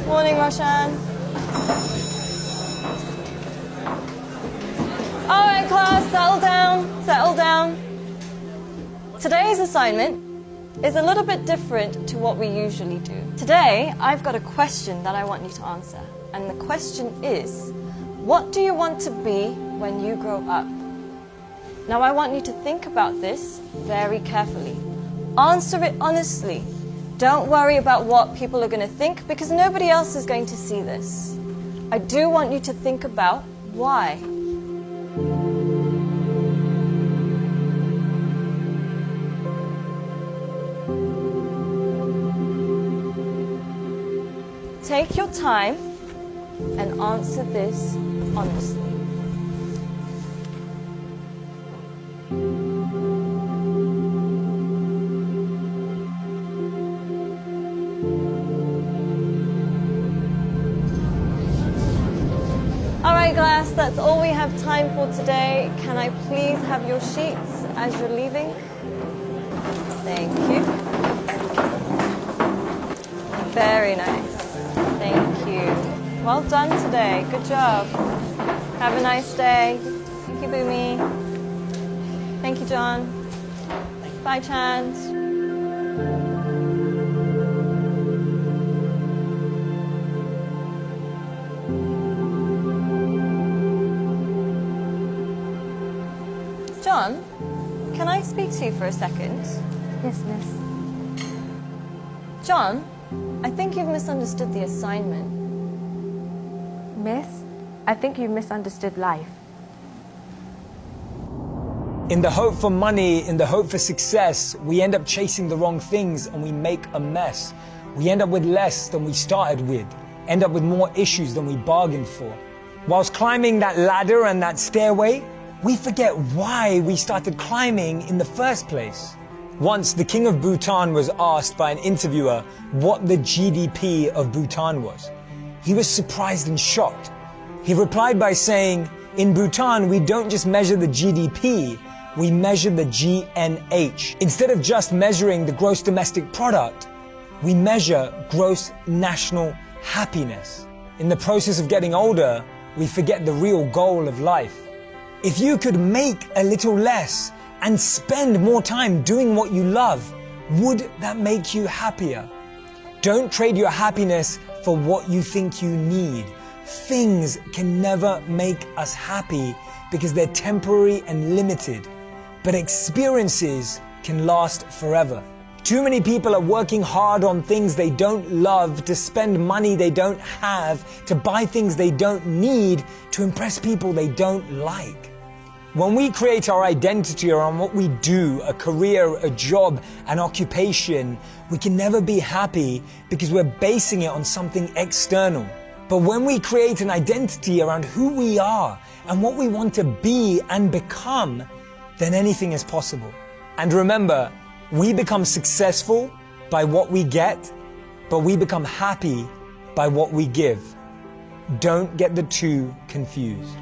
Morning, Roshan. All right, class, settle down, settle down. Today's assignment is a little bit different to what we usually do. Today, I've got a question that I want you to answer. And the question is, what do you want to be when you grow up? Now, I want you to think about this very carefully. Answer it honestly. Don't worry about what people are going to think, because nobody else is going to see this. I do want you to think about why. Take your time and answer this honestly. Alright, class, that's all we have time for today. Can I please have your sheets as you're leaving? Thank you. Very nice. Thank you. Well done today. Good job. Have a nice day. Thank you, Boomy. Thank you, John. Bye, Chand. John, can I speak to you for a second? Yes, miss. John, I think you've misunderstood the assignment. Miss, I think you've misunderstood life. In the hope for money, in the hope for success, we end up chasing the wrong things and we make a mess. We end up with less than we started with, end up with more issues than we bargained for. Whilst climbing that ladder and that stairway, we forget why we started climbing in the first place. Once, the king of Bhutan was asked by an interviewer what the GDP of Bhutan was. He was surprised and shocked. He replied by saying, in Bhutan, we don't just measure the GDP, we measure the GNH. Instead of just measuring the gross domestic product, we measure gross national happiness. In the process of getting older, we forget the real goal of life. If you could make a little less and spend more time doing what you love, would that make you happier? Don't trade your happiness for what you think you need. Things can never make us happy because they're temporary and limited, but experiences can last forever. Too many people are working hard on things they don't love, to spend money they don't have, to buy things they don't need, to impress people they don't like. When we create our identity around what we do, a career, a job, an occupation, we can never be happy because we're basing it on something external. But when we create an identity around who we are and what we want to be and become, then anything is possible. And remember, we become successful by what we get, but we become happy by what we give. Don't get the two confused.